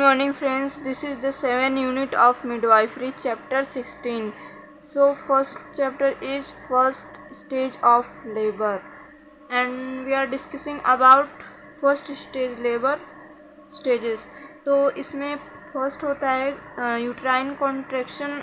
morning friends, this is the 7th unit of midwifery chapter 16. So first chapter is first stage of labor and we are discussing about first stage labor stages. तो इसमें first होता है uterine contraction,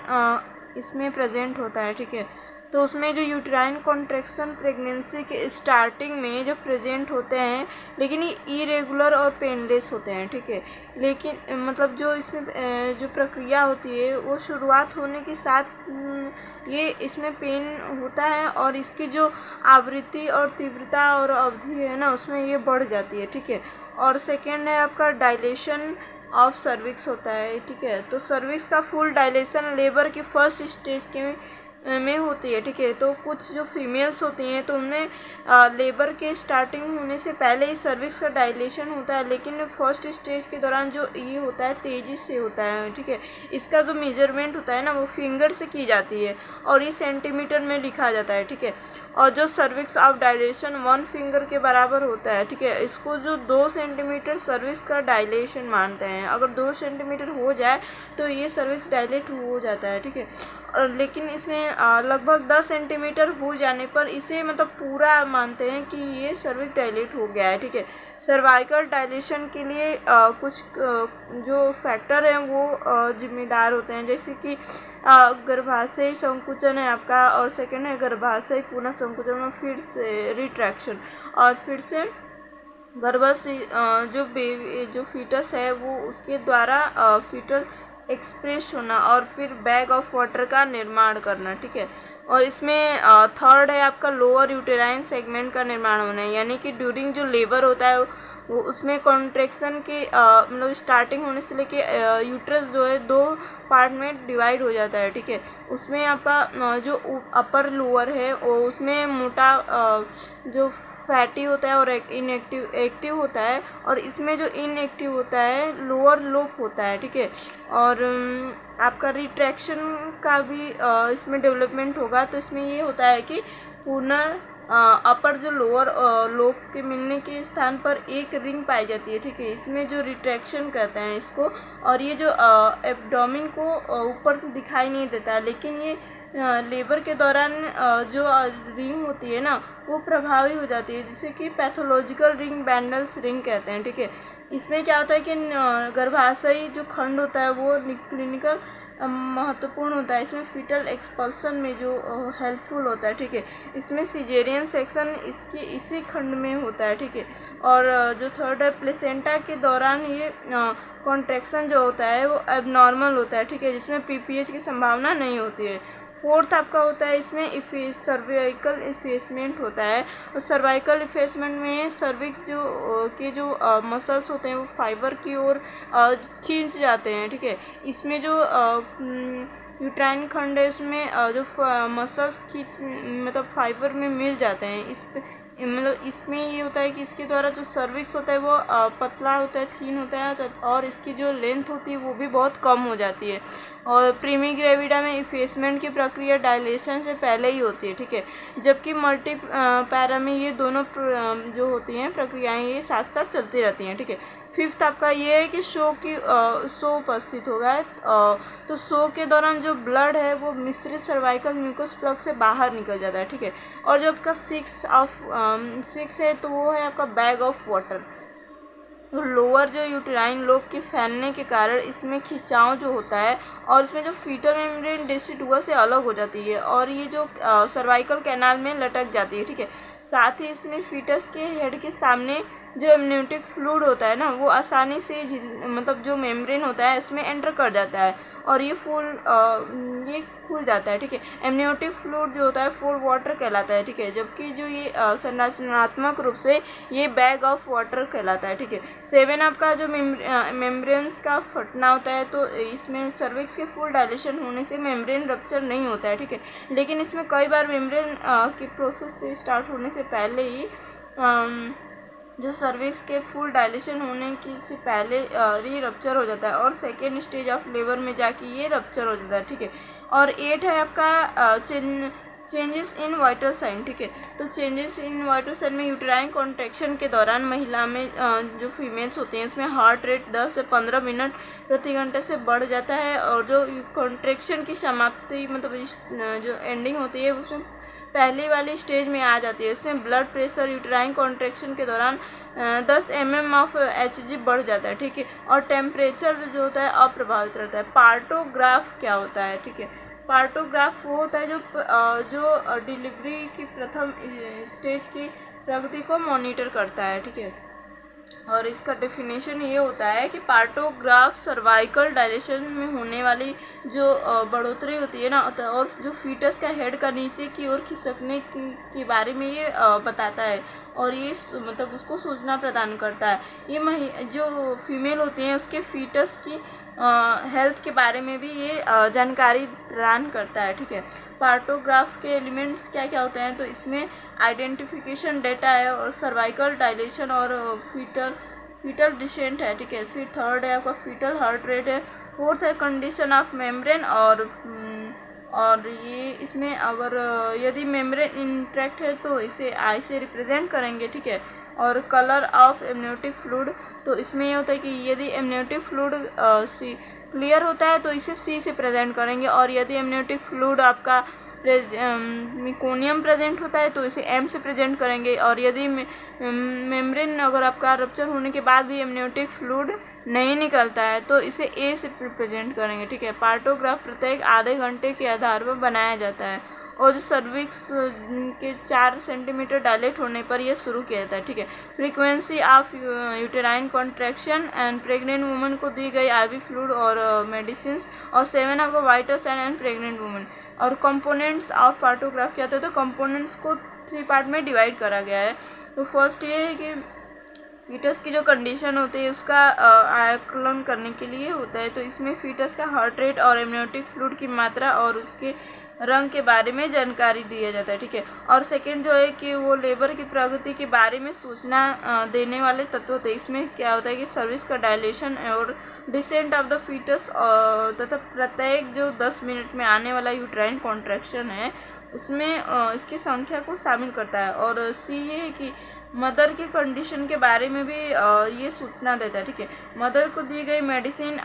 इसमें present होता है, ठीक है। तो उसमें जो यूट्राइन कॉन्ट्रैक्शन प्रेगनेंसी के स्टार्टिंग में जो प्रेजेंट होते हैं, लेकिन ये इरेगुलर और पेनलेस होते हैं, ठीक है। लेकिन मतलब जो इसमें जो प्रक्रिया होती है वो शुरुआत होने के साथ ये इसमें पेन होता है और इसकी जो आवृत्ति और तीव्रता और अवधि है ना, उसमें ये बढ़ जाती है, ठीक है। और सेकेंड है आपका डायलेशन ऑफ सर्विक्स होता है, ठीक है। तो सर्विक्स का फुल डायलेशन लेबर की फर्स्ट स्टेज के में होती है, ठीक है। तो कुछ जो फीमेल्स होती हैं तो उनमें लेबर के स्टार्टिंग होने से पहले ही सर्विक्स का डायलेशन होता है, लेकिन फर्स्ट स्टेज के दौरान जो ये होता है तेज़ी से होता है, ठीक है। इसका जो मेजरमेंट होता है ना, वो फिंगर से की जाती है और ये सेंटीमीटर में लिखा जाता है, ठीक है। और जो सर्विक्स ऑफ डायलेशन 1 फिंगर के बराबर होता है, ठीक है। इसको जो 2 सेंटीमीटर सर्विक्स का डायलेशन मानते हैं। अगर 2 सेंटीमीटर हो जाए तो ये सर्विक्स डायलेट हो जाता है, ठीक है। लेकिन इसमें लगभग 10 सेंटीमीटर हो जाने पर इसे मतलब पूरा मानते हैं कि ये सर्विक्स डायलेट हो गया है, ठीक है। सर्वाइकल डायलेशन के लिए कुछ जो फैक्टर हैं वो जिम्मेदार होते हैं, जैसे कि गर्भाशय संकुचन है आपका, और सेकंड है गर्भाशय पुनः संकुचन में फिर से रिट्रैक्शन, और फिर से गर्भाशय जो फीटस है वो उसके द्वारा फीटल एक्सप्रेस होना और फिर बैग ऑफ वाटर का निर्माण करना, ठीक है। और इसमें थर्ड है आपका लोअर यूटेराइन सेगमेंट का निर्माण होना है, यानी कि ड्यूरिंग जो लेबर होता है वो उसमें कॉन्ट्रैक्शन के मतलब स्टार्टिंग होने से लेके यूट्रस जो है 2 पार्ट में डिवाइड हो जाता है, ठीक है। उसमें आपका जो अपर लोअर है वो उसमें मोटा जो फैटी होता है और एक्टिव होता है, और इसमें जो इनएक्टिव होता है लोअर लोब होता है, ठीक है। और आपका रिट्रैक्शन का भी इसमें डेवलपमेंट होगा। तो इसमें ये होता है कि पुनः अपर जो लोअर लोब के मिलने के स्थान पर एक रिंग पाई जाती है, ठीक है। इसमें जो रिट्रैक्शन कहते हैं इसको, और ये जो एब्डोमेन को ऊपर से दिखाई नहीं देता है, लेकिन ये लेबर के दौरान जो रिंग होती है ना वो प्रभावी हो जाती है, जिसे कि पैथोलॉजिकल रिंग बैंडल्स रिंग कहते हैं, ठीक है। इसमें क्या होता है कि गर्भाशयी जो खंड होता है वो क्लिनिकल महत्वपूर्ण होता है। इसमें फीटल एक्सपल्सन में जो हेल्पफुल होता है, ठीक है। इसमें सिजेरियन सेक्शन इसी खंड में होता है, ठीक है। और जो थर्ड है प्लेसेंटा के दौरान ये कॉन्ट्रैक्शन जो होता है वो एबनॉर्मल होता है, ठीक है, जिसमें पीपीएच की संभावना नहीं होती है। फोर्थ आपका होता है इसमें सर्वाइकल इफेसमेंट होता है, और सर्वाइकल इफेसमेंट में सर्विक्स जो मसल्स होते हैं वो फाइबर की ओर खींच जाते हैं, ठीक है। इसमें जो यूट्राइन खंड है उसमें जो मसल्स मतलब फाइबर में मिल जाते हैं। मतलब इसमें ये होता है कि इसके द्वारा जो सर्विक्स होता है वो पतला होता है, थीन होता है, और इसकी जो लेंथ होती है वो भी बहुत कम हो जाती है। और प्रीमी ग्रेविडा में इफेसमेंट की प्रक्रिया डायलेशन से पहले ही होती है, ठीक है। जबकि मल्टी पैरा में ये दोनों जो होती हैं प्रक्रियाएं ये साथ साथ चलती रहती हैं, ठीक है। फिफ्थ आपका ये है कि शो उपस्थित होगा, तो शो के दौरान जो ब्लड है वो मिश्रित सर्वाइकल म्यूकस प्लग से बाहर निकल जाता है, ठीक है। और जो आपका 6 है तो वो है आपका बैग ऑफ वाटर। तो लोअर जो यूटेराइन लोब के फैलने के कारण इसमें खिंचाव जो होता है और इसमें जो फीटल मेम्ब्रेन डेसिडुआ से अलग हो जाती है और ये जो सर्वाइकल कैनाल में लटक जाती है, ठीक है। साथ ही इसमें फीटस के हेड के सामने जो एमनियोटिक फ्लूइड होता है ना वो आसानी से मतलब जो मेम्ब्रेन होता है इसमें एंटर कर जाता है और ये खुल जाता है, ठीक है। एमनियोटिक फ्लूइड जो होता है फुल वाटर कहलाता है, ठीक है। जबकि जो ये संरचनात्मक रूप से ये बैग ऑफ वाटर कहलाता है, ठीक है। 7 आपका जो मेम्ब्रेन्स का फटना होता है, तो इसमें सर्विक्स के फुल डायलेशन होने से मेम्ब्रेन रप्चर नहीं होता है, ठीक है। लेकिन इसमें कई बार मेम्ब्रेन की प्रोसेस से स्टार्ट होने से पहले ही जो सर्विक्स के फुल डायलेशन होने की से पहले ये रप्चर हो जाता है और सेकेंड स्टेज ऑफ लेबर में जाके ये रप्चर हो जाता है, ठीक है। और 8 है आपका चेंजेस इन वाइटल साइन, ठीक है। तो चेंजेस इन वाइटल साइन में यूटेराइन कॉन्ट्रैक्शन के दौरान महिला में जो फीमेल्स होती हैं उसमें हार्ट रेट 10 से 15 मिनट प्रति घंटे से बढ़ जाता है, और जो कॉन्ट्रैक्शन की समाप्ति मतलब जो एंडिंग होती है उसमें पहली वाली स्टेज में आ जाती है। इसमें ब्लड प्रेशर यूटेराइन कॉन्ट्रैक्शन के दौरान 10 mm ऑफ Hg बढ़ जाता है, ठीक है। और टेम्परेचर जो होता है अप्रभावित रहता है। पार्टोग्राफ क्या होता है, ठीक है। पार्टोग्राफ वो होता है जो डिलीवरी की प्रथम स्टेज की प्रगति को मॉनिटर करता है, ठीक है। और इसका डेफिनेशन ये होता है कि पार्टोग्राफ सर्वाइकल डायलेशन में होने वाली जो बढ़ोतरी होती है ना, और जो फीटस का हेड का नीचे की ओर खिसकने के बारे में ये बताता है, और ये मतलब उसको सूचना प्रदान करता है। ये जो फीमेल होती हैं उसके फीटस की हेल्थ के बारे में भी ये जानकारी प्रदान करता है, ठीक है। पार्टोग्राफ के एलिमेंट्स क्या क्या होते हैं, तो इसमें आइडेंटिफिकेशन डेटा है, और सर्वाइकल डायलेशन और फीटल डिसेंट है, ठीक है। फिर थर्ड है आपका फीटल हार्ट रेट है। फोर्थ है कंडीशन ऑफ मेम्ब्रेन, और ये इसमें अगर यदि मेम्ब्रेन इंटैक्ट है तो इसे आई से रिप्रेजेंट करेंगे, ठीक है। और कलर ऑफ एमनियोटिक फ्लूइड, तो इसमें ये होता है कि यदि एमनियोटिक फ्लूइड क्लियर होता है तो इसे सी से प्रेजेंट करेंगे, और यदि एमनियोटिक फ्लूइड आपका मिकोनियम प्रेजेंट होता है तो इसे एम से प्रेजेंट करेंगे, और यदि मेम्ब्रेन अगर आपका रप्चर होने के बाद भी एमनियोटिक फ्लूइड नहीं निकलता है तो इसे ए से प्रेजेंट करेंगे, ठीक है। पार्टोग्राफ प्रत्येक आधे घंटे के आधार पर बनाया जाता है, और जो सर्विक्स के 4 सेंटीमीटर डायलेट होने पर यह शुरू किया जाता है, ठीक है। Frequency of uterine contraction and pregnant women को दी गई आईवी फ्लूइड और मेडिसिन, और 7 of vital sign and pregnant women. और कंपोनेंट्स ऑफ पार्टोग्राफ क्या होता है, तो कंपोनेंट्स को 3 पार्ट में डिवाइड करा गया है। तो फर्स्ट ये है कि फीटस की जो कंडीशन होती है उसका आकलन करने के लिए होता है, तो इसमें फीटस का हार्ट रेट और एमनियोटिक फ्लूइड की मात्रा और उसके रंग के बारे में जानकारी दिया जाता है, ठीक है। और सेकंड जो है कि वो लेबर की प्रगति के बारे में सूचना देने वाले तत्व होते हैं। इसमें क्या होता है कि सर्विस का डायलेशन और डिसेंट ऑफ द फीटस तथा प्रत्येक जो 10 मिनट में आने वाला यूट्राइन कॉन्ट्रैक्शन है उसमें इसकी संख्या को शामिल करता है। और सी ये है कि मदर की कंडीशन के बारे में भी ये सूचना देता है, ठीक है। मदर को दी गई मेडिसिन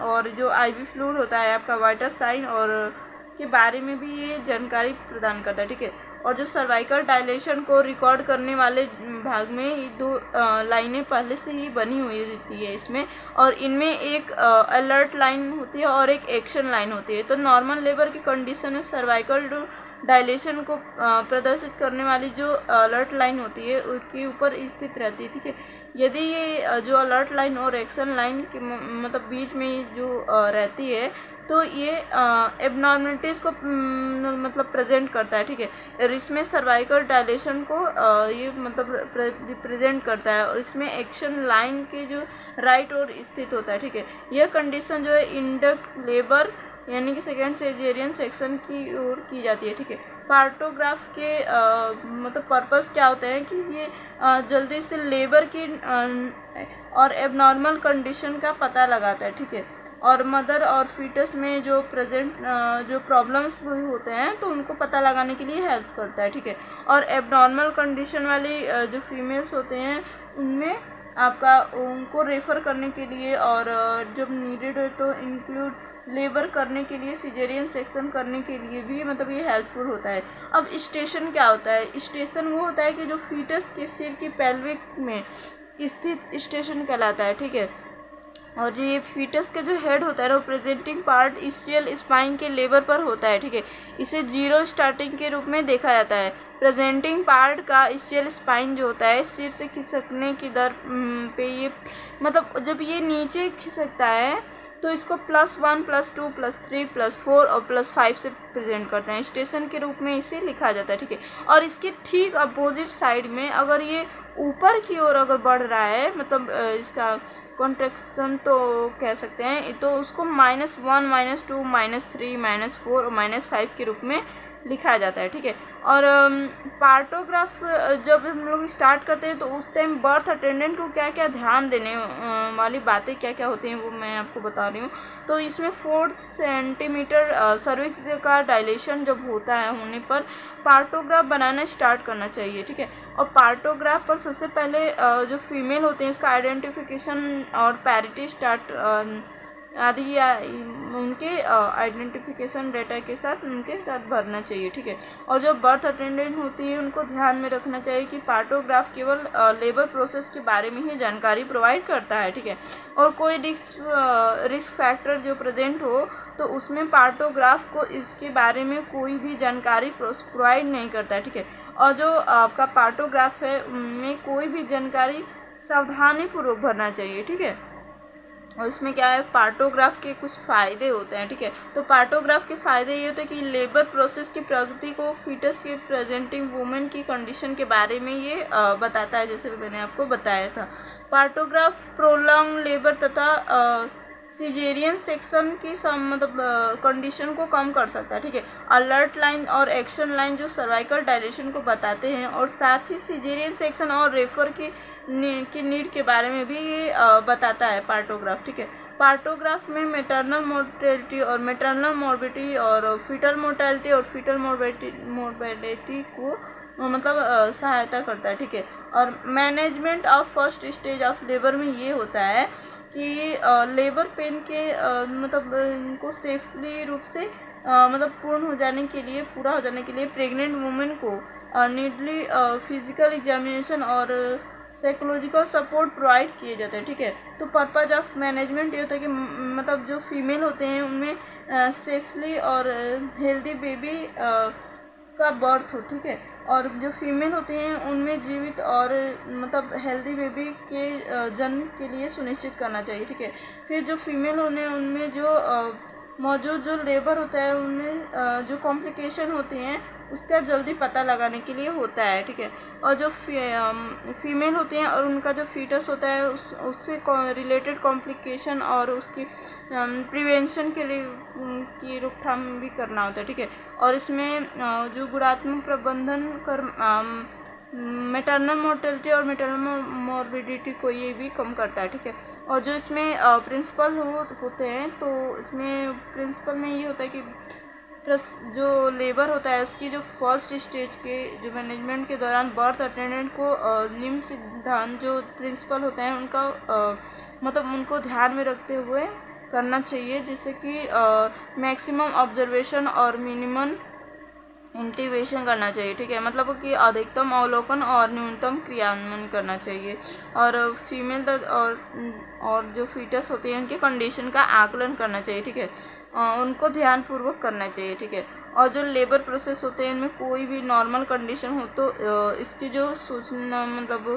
और जो आईवी फ्लूइड होता है आपका वाइटल साइन और के बारे में भी ये जानकारी प्रदान करता है, ठीक है। और जो सर्वाइकल डायलेशन को रिकॉर्ड करने वाले भाग में ये 2 लाइनें पहले से ही बनी हुई रहती है इसमें, और इनमें एक अलर्ट लाइन होती है और एक एक्शन लाइन होती है। तो नॉर्मल लेबर की कंडीशन में सर्वाइकल डायलेशन को प्रदर्शित करने वाली जो अलर्ट लाइन होती है उसके ऊपर स्थित रहती है, ठीक है। यदि ये जो अलर्ट लाइन और एक्शन लाइन के मतलब बीच में जो रहती है तो ये एबनॉर्मलिटीज़ को मतलब प्रेजेंट करता है, ठीक है। और इसमें सर्वाइकल डायलेशन को ये मतलब रिप्रेजेंट करता है, और इसमें एक्शन लाइन के जो राइट और स्थित होता है, ठीक है। यह कंडीशन जो है इंडक्ट लेबर यानी कि सेकेंड सेजेरियन सेक्शन की ओर की जाती है, ठीक है। पार्टोग्राफ के मतलब पर्पस क्या होते हैं कि ये जल्दी से लेबर की और एबनॉर्मल कंडीशन का पता लगाता है, ठीक है। और मदर और फीटस में जो जो प्रॉब्लम्स होते हैं तो उनको पता लगाने के लिए हेल्प करता है, ठीक है। और एबनॉर्मल कंडीशन वाली जो फीमेल्स होते हैं उनमें आपका उनको रेफ़र करने के लिए और जब नीडेड हो तो इंक्लूड लेबर करने के लिए सिजेरियन सेक्शन करने के लिए भी मतलब ये हेल्पफुल होता है। अब स्टेशन क्या होता है? स्टेशन वो होता है कि जो फीटस के सिर की पेल्विक में स्थित स्टेशन कहलाता है, ठीक है। और ये फीटस का जो हेड होता है ना प्रेजेंटिंग पार्ट इस्चियल स्पाइन के लेबर पर होता है, ठीक है। इसे 0 स्टार्टिंग के रूप में देखा जाता है। प्रेजेंटिंग पार्ट का इस्चियल स्पाइन जो होता है सिर से खिसकने की दर पे ये मतलब जब ये नीचे खिसकता है तो इसको +1 +2 +3 +4 और +5 से प्रेजेंट करते हैं। स्टेशन के रूप में इसे लिखा जाता है, ठीक है। और इसके ठीक अपोजिट साइड में अगर ये ऊपर की ओर अगर बढ़ रहा है मतलब इसका कॉन्ट्रैक्शन तो कह सकते हैं तो उसको -1 -2 -3 -4 और -5 के रूप में लिखा जाता है, ठीक है। और पार्टोग्राफ जब हम लोग स्टार्ट करते हैं तो उस टाइम बर्थ अटेंडेंट को क्या क्या ध्यान देने वाली बातें क्या क्या होती हैं वो मैं आपको बता रही हूँ। तो इसमें 4 सेंटीमीटर सर्विक्स का डायलेशन जब होता है होने पर पार्टोग्राफ बनाना स्टार्ट करना चाहिए, ठीक है। और पार्टोग्राफ पर सबसे पहले जो फीमेल होते हैं उसका आइडेंटिफिकेशन और पैरिटी स्टार्ट आदि या उनके आइडेंटिफिकेशन डेटा के साथ उनके साथ भरना चाहिए, ठीक है। और जो बर्थ अटेंडेंट होती है उनको ध्यान में रखना चाहिए कि पार्टोग्राफ केवल लेबर प्रोसेस के बारे में ही जानकारी प्रोवाइड करता है, ठीक है। और कोई रिस्क फैक्टर जो प्रेजेंट हो तो उसमें पार्टोग्राफ को इसके बारे में कोई भी जानकारी प्रोवाइड नहीं करता है, ठीक है। और जो आपका पार्टोग्राफ है उनमें कोई भी जानकारी सावधानीपूर्वक भरना चाहिए, ठीक है। और इसमें क्या है, पार्टोग्राफ के कुछ फ़ायदे होते हैं, ठीक है। तो पार्टोग्राफ के फ़ायदे ये होते हैं कि लेबर प्रोसेस की प्रगति को, फीटस के प्रेजेंटिंग वुमेन की कंडीशन के बारे में ये बताता है, जैसे मैंने आपको बताया था। पार्टोग्राफ प्रोलॉन्ग लेबर तथा सिजेरियन सेक्शन की मतलब कंडीशन को कम कर सकता है, ठीक है। अलर्ट लाइन और एक्शन लाइन जो सर्वाइकल डायलेशन को बताते हैं, और साथ ही सिजेरियन सेक्शन और रेफर की नीड के बारे में भी ये बताता है पार्टोग्राफ, ठीक है। पार्टोग्राफ में मैटरनल मोर्टेलिटी और मैटरनल मॉर्बिडिटी और फीटल मोर्टेलिटी और फीटल मॉर्बिडिटी को मतलब सहायता करता है, ठीक है। और management of first stage of labour में ये होता है कि लेबर पेन के मतलब इनको सेफली रूप से मतलब पूरा हो जाने के लिए प्रेग्नेंट वुमेन को नीडली फिजिकल एग्जामिनेशन और साइकोलॉजिकल सपोर्ट प्रोवाइड किए जाते हैं, ठीक है। तो पर्पज ऑफ मैनेजमेंट ये होता है कि मतलब जो फीमेल होते हैं उनमें सेफली और हेल्दी बेबी का बर्थ हो, ठीक है। और जो फीमेल होती हैं उनमें जीवित और मतलब हेल्दी बेबी के जन्म के लिए सुनिश्चित करना चाहिए, ठीक है। फिर जो फीमेल होने उनमें जो मौजूद जो लेबर होता है उनमें जो कॉम्प्लिकेशन होती हैं उसका जल्दी पता लगाने के लिए होता है, ठीक है। और जो फीमेल होती हैं और उनका जो फीटस होता है उससे रिलेटेड कॉम्प्लिकेशन और उसकी प्रिवेंशन के लिए की रोकथाम भी करना होता है, ठीक है। और इसमें जो गुणात्मक प्रबंधन कर मैटरनल मोर्टेलिटी और मैटरनल मॉर्बिडिटी को ये भी कम करता है, ठीक है। और जो इसमें प्रिंसिपल होते हैं तो इसमें प्रिंसिपल में ये होता है कि जो लेबर होता है उसकी जो फर्स्ट स्टेज के जो मैनेजमेंट के दौरान बर्थ अटेंडेंट को निम्न सिद्धांत जो प्रिंसिपल होते हैं उनका मतलब उनको ध्यान में रखते हुए करना चाहिए, जैसे कि मैक्सिमम ऑब्जर्वेशन और मिनिमम इंटीग्रेशन करना चाहिए, ठीक है। मतलब कि अधिकतम अवलोकन और न्यूनतम क्रियान्वयन करना चाहिए। और फीमेल और जो फीटस होती है उनकी कंडीशन का आकलन करना चाहिए, ठीक है। उनको ध्यानपूर्वक करना चाहिए, ठीक है। और जो लेबर प्रोसेस होते हैं इनमें कोई भी नॉर्मल कंडीशन हो तो इसकी जो सूचना मतलब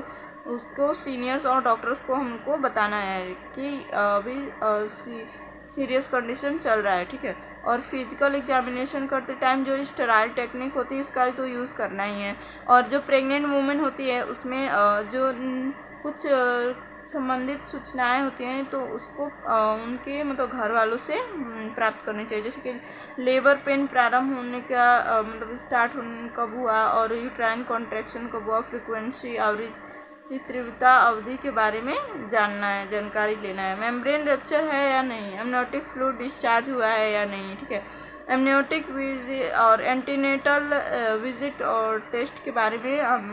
उसको सीनियर्स और डॉक्टर्स को हमको बताना है कि अभी सीरियस कंडीशन चल रहा है, ठीक है। और फिजिकल एग्जामिनेशन करते टाइम जो स्टेराइल टेक्निक होती है उसका तो यूज़ करना ही है। और जो प्रेग्नेंट वुमेन होती है उसमें जो कुछ संबंधित सूचनाएं होती हैं तो उसको उनके मतलब घर वालों से प्राप्त करनी चाहिए, जैसे कि लेबर पेन प्रारंभ होने का मतलब स्टार्ट होने कब हुआ और यूट्राइन कॉन्ट्रैक्शन कब हुआ, फ्रिक्वेंसी आवृत्ति तीव्रता अवधि के बारे में जानकारी लेना है। मेम्ब्रेन रप्चर है या नहीं, एमनियोटिक फ्लूइड डिस्चार्ज हुआ है या नहीं, ठीक है। एमनियोटिक विजिट और एंटीनेटल विजिट और टेस्ट के बारे में हम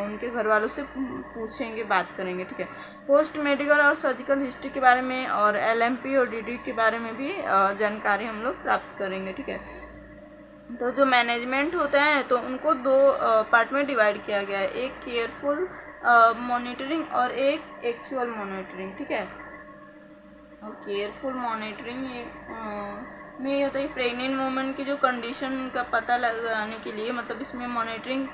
उनके घर वालों से पूछेंगे, बात करेंगे, ठीक है। पोस्ट मेडिकल और सर्जिकल हिस्ट्री के बारे में और LMP और DD के बारे में भी जानकारी हम लोग प्राप्त करेंगे, ठीक है। तो जो मैनेजमेंट होता है तो उनको 2 पार्ट में डिवाइड किया गया है, एक केयरफुल मॉनिटरिंग और एक एक्चुअल मॉनिटरिंग, ठीक है। और केयरफुल मॉनिटरिंग में ये होता है कि प्रेग्नेंट वुमेन की जो कंडीशन का पता लगाने के लिए मतलब इसमें मॉनिटरिंग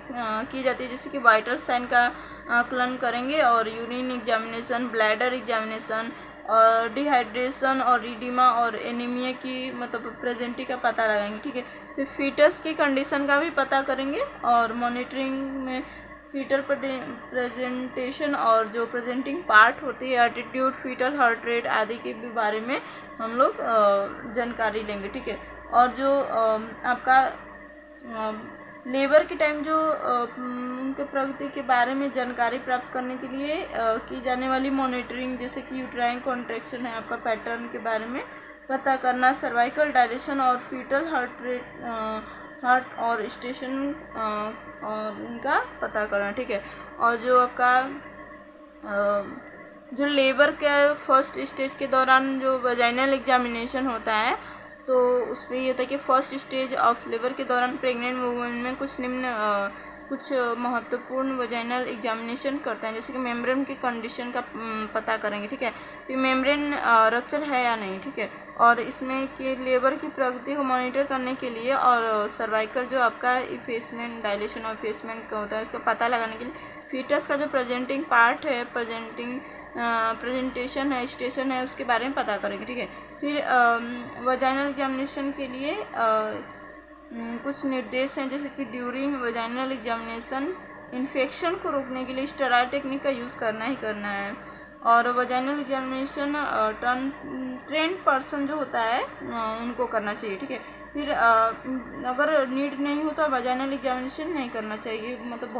की जाती है, जैसे कि वाइटल साइन का आकलन करेंगे और यूरिन एग्जामिनेशन, ब्लैडर एग्जामिनेशन और डिहाइड्रेशन और रीडिमा और एनीमिया की मतलब प्रेजेंटी का पता लगाएंगे, ठीक है। फिर फीटस की कंडीशन का भी पता करेंगे और मॉनिटरिंग में फीटल प्रेजेंटेशन और जो प्रेजेंटिंग पार्ट होती है एटीट्यूड, फीटल हार्ट रेट आदि के भी बारे में हम लोग जानकारी लेंगे, ठीक है। और जो आपका लेबर के टाइम जो उनके प्रगति के बारे में जानकारी प्राप्त करने के लिए की जाने वाली मॉनिटरिंग, जैसे कि यूट्राइन कॉन्ट्रैक्शन है आपका, पैटर्न के बारे में पता करना, सर्वाइकल डायलेशन और फीटल हार्ट रेट, हार्ट और स्टेशन और उनका पता करना, ठीक है। और जो आपका जो लेबर के फर्स्ट स्टेज के दौरान जो वजाइनल एग्जामिनेशन होता है, तो उसमें ये होता है कि फर्स्ट स्टेज ऑफ लेबर के दौरान प्रेग्नेंट वुमेन में कुछ महत्वपूर्ण वजाइनल एग्जामिनेशन करते हैं, जैसे कि मेम्ब्रेन की कंडीशन का पता करेंगे, ठीक है, कि मेम्ब्रेन रप्चर है या नहीं, ठीक है। और इसमें कि लेबर की प्रगति को मॉनिटर करने के लिए और सर्वाइकल जो आपका इफेसमेंट, डायलेशन और इफेसमेंट का होता है, उसका पता लगाने के लिए फीटस का जो प्रेजेंटिंग पार्ट है, प्रेजेंटेशन है, स्टेशन है, उसके बारे में पता करेंगे, ठीक है। फिर वजाइनल एग्जामिनेशन के लिए कुछ निर्देश हैं, जैसे कि ड्यूरिंग वजाइनल एग्जामिनेशन इन्फेक्शन को रोकने के लिए स्टेरॉइड टेक्निक का यूज़ करना ही करना है। और वजाइनल एग्जामिनेशन ट्रेंड पर्सन जो होता है उनको करना चाहिए, ठीक है। फिर अगर नीड नहीं हो तो वजाइनल एग्जामिनेशन नहीं करना चाहिए, मतलब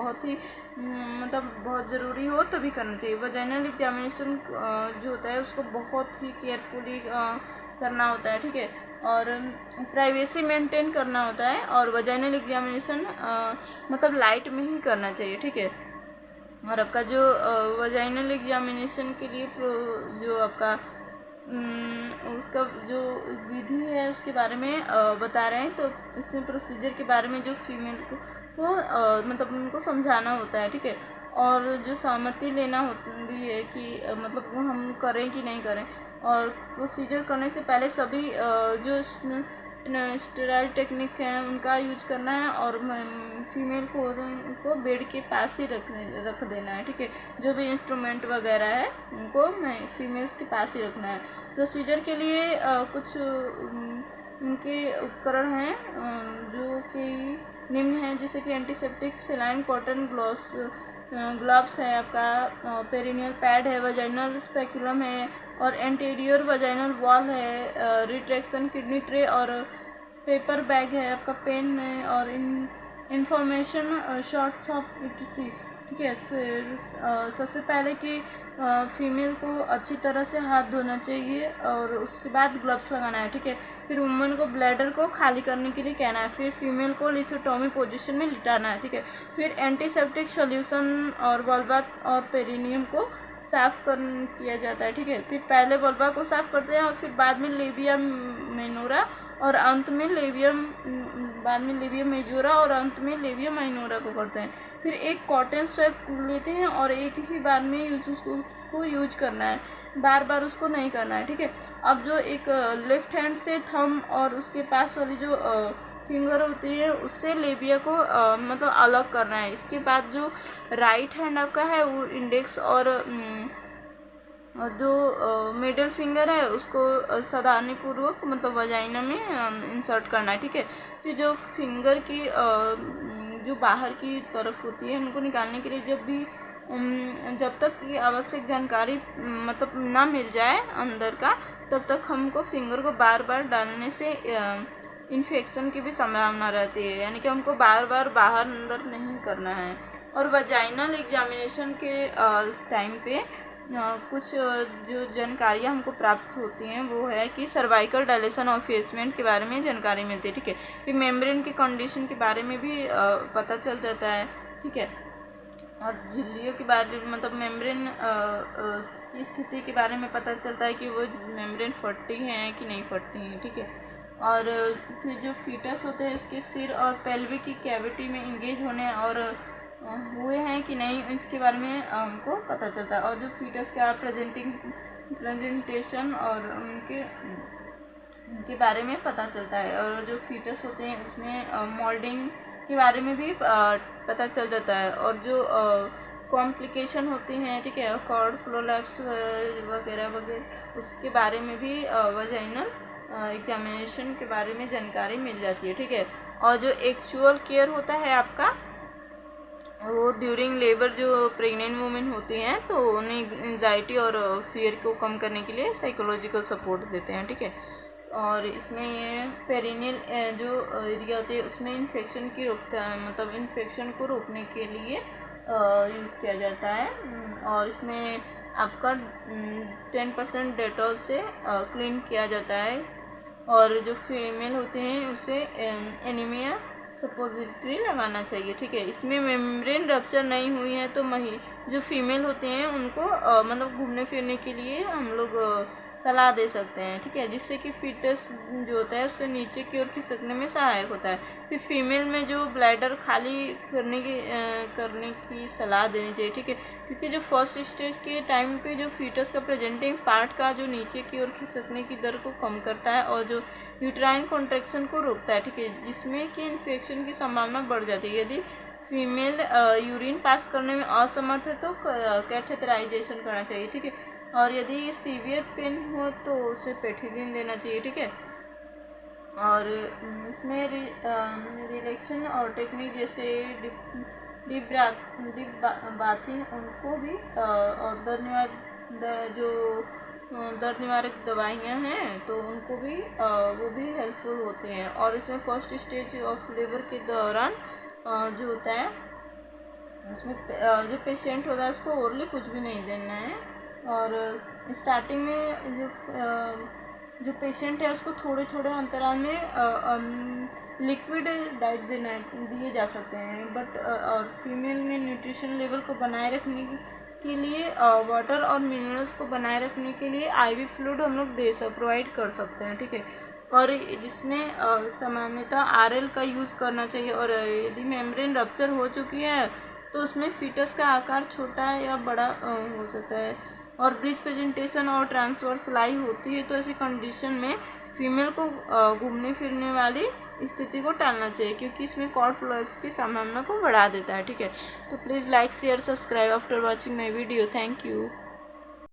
बहुत ज़रूरी हो तभी करना चाहिए। वजाइनल एग्जामिनेशन जो होता है उसको बहुत ही केयरफुली करना होता है, ठीक है, और प्राइवेसी मेंटेन करना होता है। और वजाइनल एग्जामिनेशन मतलब लाइट में ही करना चाहिए, ठीक है। और आपका जो वजाइनल एग्जामिनेशन के लिए जो आपका उसका जो विधि है उसके बारे में बता रहे हैं, तो इसमें प्रोसीजर के बारे में जो फीमेल को मतलब उनको समझाना होता है, ठीक है। और जो सहमति लेना होती है कि मतलब वो हम करें कि नहीं करें। और प्रोसीजर करने से पहले सभी जो स्टेरॉइड टेक्निक है उनका यूज करना है, और फीमेल को बेड के पास ही रख देना है, ठीक है। जो भी इंस्ट्रूमेंट वगैरह है उनको फीमेल्स के पास ही रखना है। प्रोसीजर के लिए कुछ उनके उपकरण हैं जो कि निम्न हैं, जैसे कि एंटीसेप्टिक, सेलाइन कॉटन ग्लव्स है आपका, पेरिनियल पैड है, वजाइनल स्पेकुलम है, और एंटीरियर वजाइनल वॉल है, रिट्रैक्शन किडनी ट्रे और पेपर बैग है आपका, पेन है, और इंफॉर्मेशन शॉर्ट्स ऑफ इटसी, ठीक है। फिर सबसे पहले कि फीमेल को अच्छी तरह से हाथ धोना चाहिए और उसके बाद ग्लव्स लगाना है, ठीक है। फिर वुमेन को ब्लैडर को खाली करने के लिए कहना है। फिर फीमेल को लिथोटॉमी पोजीशन में लिटाना है, ठीक है। फिर एंटीसेप्टिक सॉल्यूशन और वल्वा और पेरिनियम को साफ किया जाता है, ठीक है। फिर पहले वल्वा को साफ करते हैं और फिर बाद में लेबिया मेनोरा और अंत में लेबिया मेजोरा और अंत में लेबिया माइनोरा को करते हैं। फिर एक कॉटन स्वेप लेते हैं और एक ही बार में उसको यूज करना है, बार बार उसको नहीं करना है, ठीक है। अब जो एक लेफ्ट हैंड से थंब और उसके पास वाली जो फिंगर होती है उससे लेबिया को मतलब अलग करना है। इसके बाद जो राइट हैंड आपका है वो इंडेक्स और जो मिडिल फिंगर है उसको सावधानीपूर्वक मतलब वजाइना में इंसर्ट करना है, ठीक है। फिर जो फिंगर की जो बाहर की तरफ होती है उनको निकालने के लिए जब तक ये आवश्यक जानकारी मतलब ना मिल जाए अंदर का, तब तक हमको फिंगर को बार बार डालने से इन्फेक्शन की भी संभावना रहती है, यानी कि हमको बार बार बाहर अंदर नहीं करना है। और वजाइनल एग्जामिनेशन के टाइम पे कुछ जो जानकारियाँ हमको प्राप्त होती हैं वो है कि सर्वाइकल डायलेशन और फेसमेंट के बारे में जानकारी मिलती है, ठीक है। फिर मेम्ब्रेन की कंडीशन के बारे में भी पता चल जाता है, ठीक है। और झिल्लियों के बारे में मतलब मेम्ब्रेन की स्थिति के बारे में पता चलता है कि वो मेम्ब्रेन फटती हैं कि नहीं फटती हैं, ठीक है। और फिर जो फीटस होते हैं उसके सिर और पेल्विक की कैविटी में इंगेज होने और हुए हैं कि नहीं, इसके बारे में हमको पता चलता है। और जो फीटस का प्रेजेंटेशन और उनके बारे में पता चलता है। और जो फीटस होते हैं उसमें मोल्डिंग के बारे में भी पता चल जाता है। और जो कॉम्प्लिकेशन होती हैं, ठीक है, कॉर्ड प्रोलैप्स वगैरह वगैरह, उसके बारे में भी वजाइनल एग्जामिनेशन के बारे में जानकारी मिल जाती है, ठीक है। और जो एक्चुअल केयर होता है आपका वो ड्यूरिंग लेबर जो प्रेग्नेंट वुमेन होती हैं तो उन्हें एंजाइटी और फियर को कम करने के लिए साइकोलॉजिकल सपोर्ट देते हैं, ठीक है। और इसमें ये पेरिनियल जो एरिया होती है उसमें इन्फेक्शन की रोकता है, मतलब इन्फेक्शन को रोकने के लिए यूज़ किया जाता है। और इसमें आपका 10% डेटॉल से क्लीन किया जाता है। और जो फीमेल होते हैं उसे एनीमिया सपोजिटरी लगाना चाहिए, ठीक है। इसमें मेम्ब्रेन रप्चर नहीं हुई है तो जो फीमेल होते हैं उनको मतलब घूमने फिरने के लिए हम लोग सलाह दे सकते हैं, ठीक है, जिससे कि फीटस जो होता है उससे नीचे की ओर खिसकने में सहायक होता है। फिर फीमेल में जो ब्लैडर खाली करने की सलाह देनी चाहिए, ठीक है, क्योंकि जो फर्स्ट स्टेज के टाइम पे जो फीटस का प्रेजेंटिंग पार्ट का जो नीचे की ओर खिसकने की दर को कम करता है और जो यूट्राइन कॉन्ट्रैक्शन को रोकता है, ठीक है, जिसमें कि इन्फेक्शन की संभावना बढ़ जाती है। यदि फीमेल यूरिन पास करने में असमर्थ है तो कैथेटराइजेशन करना चाहिए, ठीक है। और यदि सीवियर पेन हो तो उसे पेथिलिन देना चाहिए, ठीक है। और इसमें रिलैक्सेशन और टेक्निक जैसे डीप बाथिंग उनको भी और दर्द निवारक दवाइयाँ हैं तो उनको भी वो भी हेल्पफुल होते हैं। और इसमें फर्स्ट स्टेज ऑफ लेबर के दौरान जो होता है उसमें जो पेशेंट होता है उसको ओरली कुछ भी नहीं देना है। और स्टार्टिंग में जो पेशेंट है उसको थोड़े थोड़े अंतराल में लिक्विड डाइट दिए जा सकते हैं। बट और फीमेल में न्यूट्रिशन लेवल को बनाए रखने के लिए वाटर और मिनरल्स को बनाए रखने के लिए आईवी फ्लूइड हम लोग प्रोवाइड कर सकते हैं, ठीक है। और जिसमें सामान्यतः आरएल का यूज़ करना चाहिए। और यदि मेम्ब्रेन रप्चर हो चुकी है तो उसमें फीटस का आकार छोटा या बड़ा हो सकता है। और ब्रिज प्रेजेंटेशन और ट्रांसवर्स लाई होती है तो ऐसी कंडीशन में फीमेल को घूमने फिरने वाली स्थिति को टालना चाहिए, क्योंकि इसमें कॉर्ड फ्लॉस की संभावना को बढ़ा देता है, ठीक है। तो please like share subscribe after watching my video. Thank you.